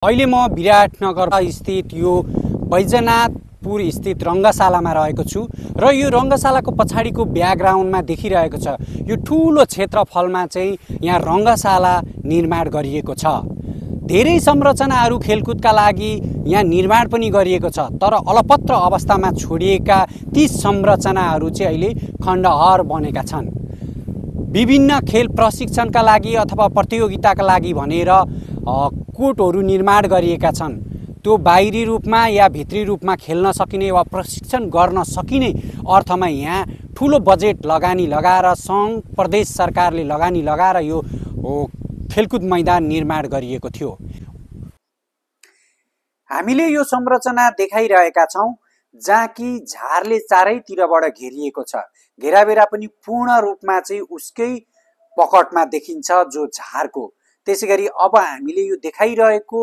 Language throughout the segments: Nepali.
अहिले म विराटनगर स्थित यो बैजनाथपुर स्थित रङ्गशालामा रहेको छु र यो रङ्गशालाको पछाडिको ब्याकग्राउन्डमा देखिरहेको छ यो ठुलो क्षेत्रफलमा चाहिँ यहाँ रङ्गशाला निर्माण गरिएको छ। धेरै संरचनाहरू खेलकुदका लागि यहाँ निर्माण पनि गरिएको छ, तर अलपत्र अवस्थामा छोडिएका ती संरचनाहरू चाहिँ अहिले खण्डहर बनेका छन्। विभिन्न खेल प्रशिक्षणका लागि अथवा प्रतियोगिताका लागि भनेर कोर्टहरू निर्माण गरिएका छन्। त्यो बाहिरी रूपमा या भित्री रूपमा खेल्न सकिने वा प्रशिक्षण गर्न सकिने अर्थमा यहाँ ठुलो बजेट लगानी लगाएर सङ्घ प्रदेश सरकारले लगानी लगाएर यो खेलकुद मैदान निर्माण गरिएको थियो। हामीले यो संरचना देखाइरहेका छौँ जहाँ कि झारले चारैतिरबाट घेरिएको छ। घेराबेरा पनि पूर्ण रूपमा चाहिँ उसकै पकडमा देखिन्छ जो झारको। त्यसैगरी अब हामीले यो देखाइरहेको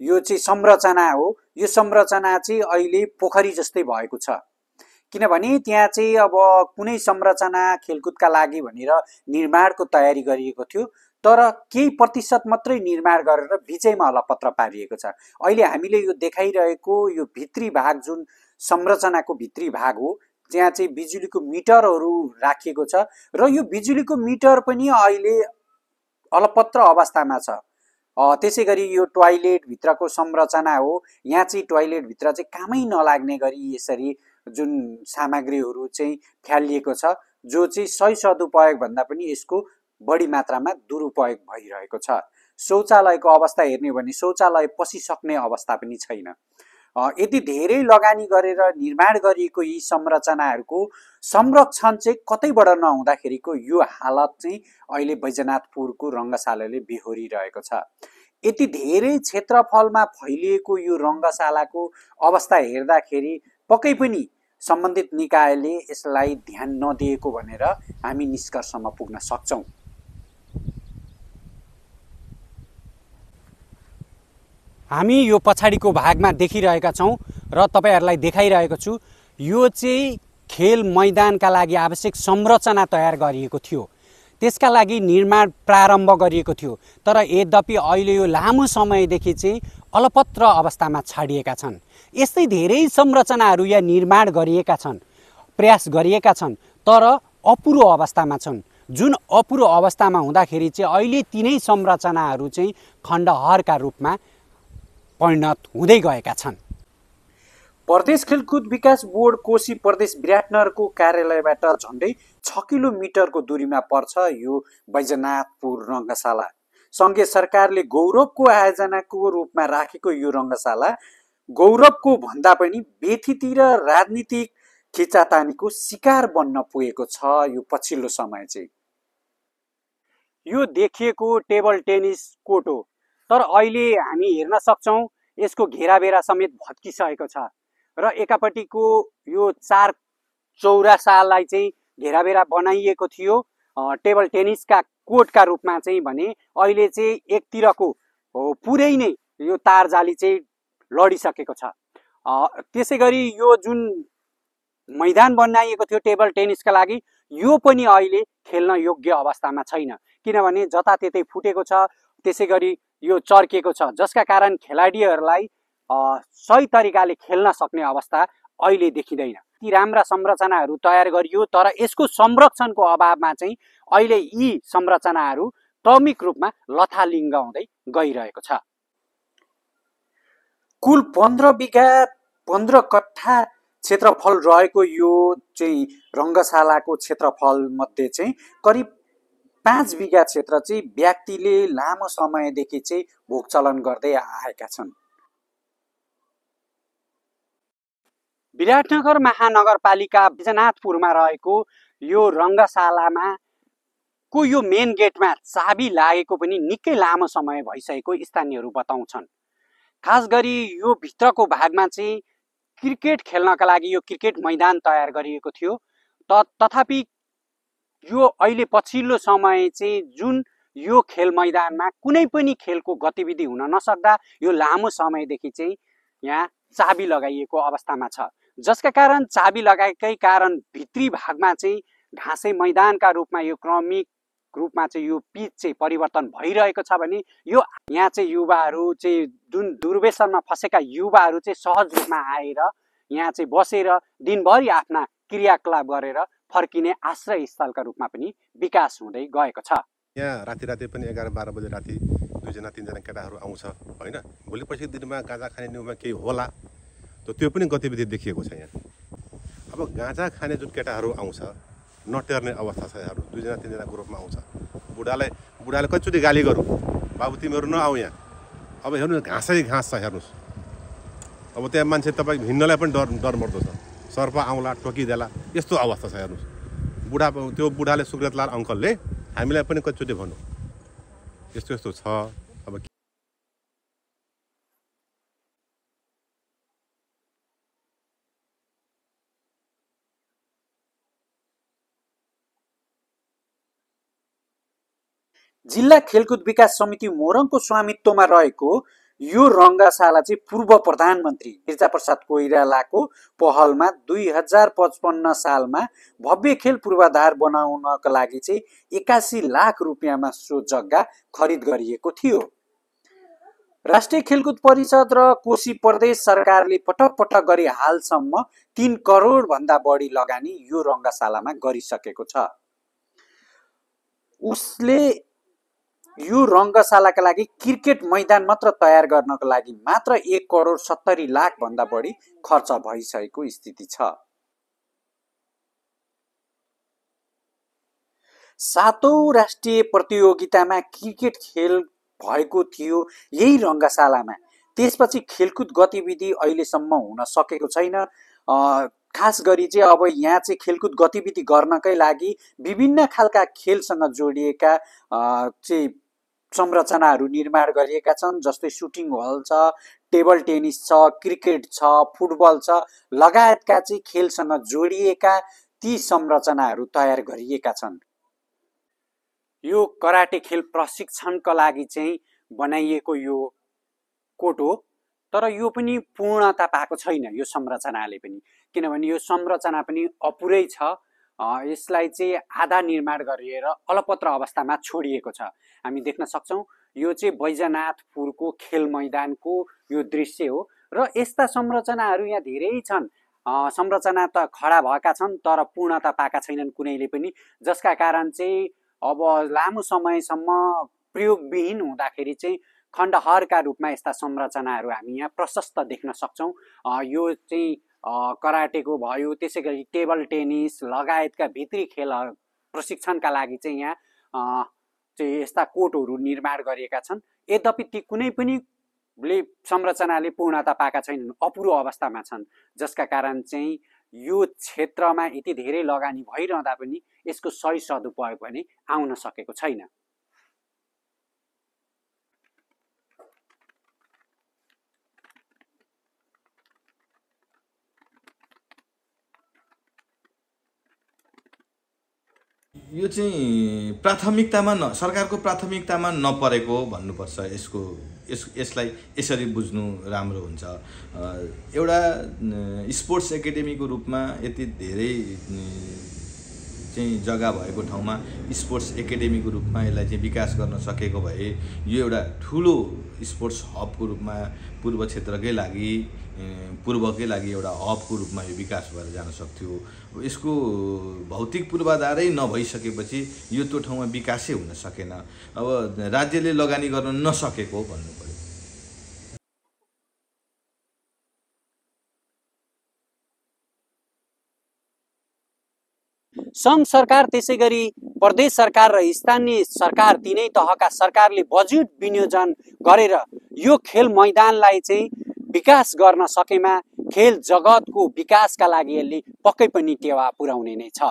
यो चाहिँ संरचना हो। यो संरचना चाहिँ अहिले पोखरी जस्तै भएको छ, किनभने त्यहाँ चाहिँ अब कुनै संरचना खेलकुदका लागि भनेर निर्माणको तयारी गरिएको थियो, तर केही प्रतिशत मात्रै निर्माण गरेर बिचैमा अलपत्र पारिएको छ। अहिले हामीले यो देखाइरहेको यो भित्री भाग जुन संरचनाको भित्री भाग हो, त्यहाँ चाहिँ बिजुलीको मिटरहरू राखिएको छ र यो बिजुलीको मिटर पनि अहिले अलपत्र अवस्थामा छ। त्यसैगरी यो टोयलेट भित्रको संरचना हो, यहाँ चाहिँ टोयलेट भित्र चाहिँ कामै नलाग्ने गरी यसरी जुन सामग्रीहरू चाहिँ फ्यालिएको छ, जो चाहिँ सही सदुपयोग भन्दा पनि यसको बढी मात्रामा दुरुपयोग भइरहेको छ। शौचालयको अवस्था हेर्ने हो भने शौचालय पसिसक्ने अवस्था पनि छैन। यति धेरै लगानी गरेर निर्माण गरिएको यी संरचनाहरूको संरक्षण चाहिँ कतैबाट नहुँदाखेरिको यो हालत चाहिँ अहिले बैजनाथपुरको रङ्गशालाले बेहोरिरहेको छ। यति धेरै क्षेत्रफलमा फैलिएको यो रङ्गशालाको अवस्था हेर्दाखेरि पक्कै पनि सम्बन्धित निकायले यसलाई ध्यान नदिएको भनेर हामी निष्कर्षमा पुग्न सक्छौँ। हामी यो पछाडिको भागमा देखिरहेका छौँ र तपाईहरुलाई देखाइरहेको छु। यो चाहिँ खेल मैदानका लागि आवश्यक संरचना तयार गरिएको थियो, त्यसका लागि निर्माण प्रारम्भ गरिएको थियो, तर यद्यपि अहिले यो लामो समयदेखि चाहिँ अलपत्र अवस्थामा छाडिएका छन्। यस्तै धेरै संरचनाहरू यहाँ निर्माण गरिएका छन्, प्रयास गरिएका छन्, तर अपुरो अवस्थामा छन्। जुन अपुरो अवस्थामा हुँदाखेरि चाहिँ अहिले तिनै संरचनाहरू चाहिँ खण्डहरका रूपमा परिणत हुँदै गएका छन्। प्रदेश खेलकुद विकास बोर्ड कोशी प्रदेश विराटनगरको कार्यालयबाट झन्डै 6 किलोमिटरको दूरीमा पर्छ यो बैजनाथपुर रङ्गशाला। सङ्घीय सरकारले गौरवको आयोजनाको रूपमा राखेको यो रङ्गशाला गौरवको भन्दा पनि बेथिती र राजनीतिक खिचातानीको शिकार बन्न पुगेको छ। यो पछिल्लो समय चाहिँ यो देखिएको टेबल टेनिस कोर्ट हो, तर अहिले हामी हेर्न सक्छौँ यसको घेराबेरा समेत भत्किसकेको छ र एकापट्टिको यो 4 चौरासालाई चाहिँ घेराबेरा बनाइएको थियो टेबल टेनिसका कोर्टका रूपमा चाहिँ भने अहिले चाहिँ एकतिरको पुरै नै यो तार जाली चाहिँ लडिसकेको छ। त्यसैगरी यो जुन मैदान बनाइएको थियो टेबल टेनिसका लागि यो पनि अहिले खेल्न योग्य अवस्थामा छैन, किनभने जताततै फुटेको छ, त्यसैगरी यो चर्केको छ, जसका कारण खेलाडीहरूलाई सही तरिकाले खेल्न सक्ने अवस्था अहिले देखिँदैन। ती राम्रा संरचनाहरू तयार गरियो, तर यसको संरक्षणको अभावमा चाहिँ अहिले यी संरचनाहरू क्रमिक रूपमा लथालिङ्ग हुँदै गइरहेको छ। कुल 15 बिघा 15 कट्ठा क्षेत्रफल रहेको यो चाहिँ रङ्गशालाको क्षेत्रफल मध्ये चाहिँ करिब 5 बिघा क्षेत्र चाहिँ व्यक्तिले लामो समयदेखि चाहिँ भोगचलन गर्दै आएका छन्। विराटनगर महानगरपालिका बैजनाथपुरमा रहेको यो रङ्गशालामा को यो मेन गेटमा चाबी लागेको पनि निकै लामो समय भइसकेको स्थानीयहरू बताउँछन्। खास गरी यो भित्रको भागमा चाहिँ क्रिकेट खेल्नका लागि यो क्रिकेट मैदान तयार गरिएको थियो, तथापि यो अहिले पछिल्लो समय चाहिँ जुन यो खेल मैदानमा कुनै पनि खेलको गतिविधि हुन नसक्दा यो लामो समयदेखि चाहिँ यहाँ चाबी लगाइएको अवस्थामा छ, जसका कारण चाबी लगाएकै कारण भित्री भागमा चाहिँ घाँसे मैदानका रूपमा यो क्रमिक रूपमा चाहिँ यो पिच चाहिँ परिवर्तन भइरहेको छ भने यो यहाँ चाहिँ युवाहरू चाहिँ जुन दुर्व्यसनमा फँसेका युवाहरू चाहिँ सहज रूपमा आएर यहाँ चाहिँ बसेर दिनभरि आफ्ना क्रियाकलाप गरेर फर्किने आश्रय स्थलका रूपमा पनि विकास हुँदै गएको छ। यहाँ राति पनि 11-12 बजे राति 2-3 जना केटाहरू आउँछ होइन। भोलिपर्सिको दिनमा गाँजा खाने न्युमा केही होला त्यो पनि गतिविधि देखिएको छ यहाँ। अब गाँजा खाने जुन केटाहरू आउँछ नटेर्ने अवस्था छ। यहाँहरू 2-3 जना ग्रुपमा आउँछ। बुढाले कतिचोटि गाली गरौँ, बाबु तिमीहरू नआऊ यहाँ। अब हेर्नुहोस् घाँसै घाँस छ हेर्नुहोस्। अब त्यहाँ मान्छे तपाईँ हिँड्नलाई पनि डर मर्दो छ। सर्प आउँला टोकिदेला यस्तो अवस्था छ हेर्नुहोस्। त्यो बुढाले सुकृतलाल अङ्कलले हामीलाई पनि कतिचोटि भन्नु यस्तो यस्तो छ। अब जिल्ला खेलकुद विकास समिति मोरङको स्वामित्वमा रहेको यो रङ्गशाला चाहिँ पूर्व प्रधानमन्त्री गिरिजाप्रसाद कोइरालाको पहलमा 2055 सालमा भव्य खेल पूर्वाधार बनाउनका लागि चाहिँ 81 लाख रुपियाँमा सो जग्गा खरिद गरिएको थियो। राष्ट्रिय खेलकुद परिषद र कोशी प्रदेश सरकारले पटक पटक गरी हालसम्म 3 करोड भन्दा बढी लगानी यो रङ्गशालामा गरिसकेको छ। उसले यो रङ्गशालाका लागि क्रिकेट मैदान मात्र तयार गर्नको लागि मात्र 1 करोड 70 लाख भन्दा बढी खर्च भइसकेको स्थिति छ। 7औं राष्ट्रिय प्रतियोगितामा क्रिकेट खेल भएको थियो यही रङ्गशालामा। त्यसपछि खेलकुद गतिविधि अहिलेसम्म हुन सकेको छैन। खास गरी चाहिँ अब यहाँ चाहिँ खेलकुद गतिविधि गर्नकै लागि विभिन्न खालका खेलसँग जोडिएका चाहिँ संरचनाहरू निर्माण गरिएका छन्। जस्तै सुटिङ हल छ, टेबल टेनिस छ, क्रिकेट छ, फुटबल छ लगायतका चाहिँ खेलसँग जोडिएका ती संरचनाहरू तयार गरिएका छन्। यो कराटे खेल प्रशिक्षणका लागि चाहिँ बनाइएको यो कोट हो, तर यो पनि पूर्णता पाएको छैन यो संरचनाले पनि, किनभने यो संरचना पनि अपुरै छ। यसलाई चाहिँ आधा निर्माण गरिएर अलपत्र अवस्थामा छोडिएको छ। हामी देख्न सक्छौं यो चाहिँ बैजनाथपुरको खेल मैदानको यो दृश्य हो र यस्ता संरचनाहरू यहाँ धेरै छन्। संरचना त खडा भएका छन् तर पूर्णता पाएका छैनन् कुनैले पनि, जसका कारण चाहिँ अब लामो समयसम्म प्रयोगविहीन हुँदाखेरि चाहिँ खण्डहरका रूपमा यस्ता संरचनाहरू हामी यहाँ प्रशस्त देख्न सक्छौं। यो चाहिँ कराटेको भयो, त्यसै गरी टेबल टेनिस लगायतका भित्री खेल प्रशिक्षणका लागि चाहिँ यहाँ चाहिँ यस्ता कोर्टहरू निर्माण गरिएका छन्। यद्यपि ती कुनै पनि संरचनाले पूर्णता पाएका छैनन्, अपुरो अवस्थामा छन्, जसका कारण चाहिँ यो क्षेत्रमा यति धेरै लगानी भइरहँदा पनि यसको सही सदुपयोग भने आउन सकेको छैन। यो चाहिँ प्राथमिकतामा सरकारको प्राथमिकतामा नपरेको भन्नुपर्छ। यसलाई यसरी बुझ्नु राम्रो हुन्छ। एउटा स्पोर्ट्स एकाडेमीको रूपमा यति धेरै चाहिँ जग्गा भएको ठाउँमा स्पोर्ट्स एकाडेमीको रूपमा यसलाई चाहिँ विकास गर्न सकेको भए यो एउटा ठुलो स्पोर्ट्स हबको रूपमा पूर्व क्षेत्रकै लागि पूर्वकै लागि एउटा हबको रूपमा यो विकास भएर जान सक्थ्यो। यसको भौतिक पूर्वाधारै नभइसकेपछि यो त्यो ठाउँमा विकासै हुन सकेन। अब राज्यले लगानी गर्न नसकेको भन्नु पर्यो। सङ्घ सरकार त्यसै गरी प्रदेश सरकार र स्थानीय सरकार तीनै तहका सरकारले बजेट विनियोजन गरेर यो खेल मैदानलाई चाहिँ विकास गर्न सकेमा खेल जगतको विकासका लागि यसले पक्कै पनि टेवा पुर्याउने नै छ।